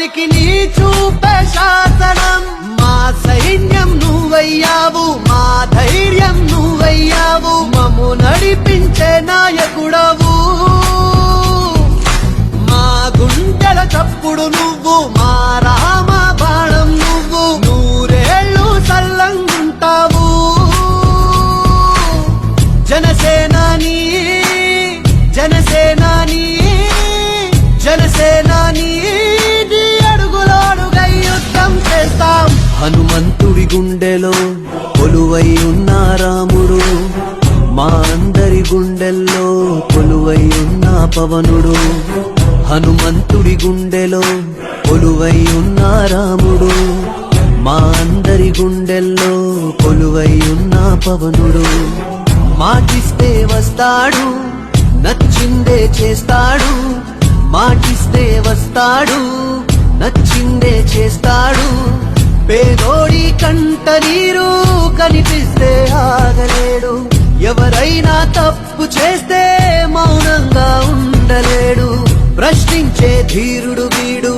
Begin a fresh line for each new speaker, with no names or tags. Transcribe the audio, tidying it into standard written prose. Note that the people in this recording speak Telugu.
అందరికి నీ చూపే శాసనం మా సైన్యం నువ్వయ్యావు మా ధైర్యం నువ్వయ్యావు మమ్ము నడిపించే నాయకుడవు మా గుండెల చప్పుడు నువ్వు మా రామ బాణం నువ్వు నూరేళ్ళు సల్లంగుంటావు జనసేనాని జనసేనాని జనసేనాని నీ అడుగులోడుగై యుద్ధం చేస్తాం హనుమంతుడి గుండెలో కొలువై ఉన్న రాముడు మా అందరి గుండెల్లో కొలువై ఉన్న పవనుడు హనుమంతుడి గుండెలో కొలువై ఉన్న రాముడు మా అందరి గుండెల్లో కొలువై ఉన్న పవనుడు మాటిస్తే వస్తాడు నచ్చిందే చేస్తాడు మాటిస్తే వస్తాడు నచ్చిందే చేస్తాడు పేదోడి కంట నీరు కనిపిస్తే ఆగలేడు ఎవరైనా తప్పు చేస్తే మౌనంగా ఉండలేడు ప్రశ్నించే ధీరుడు వీడు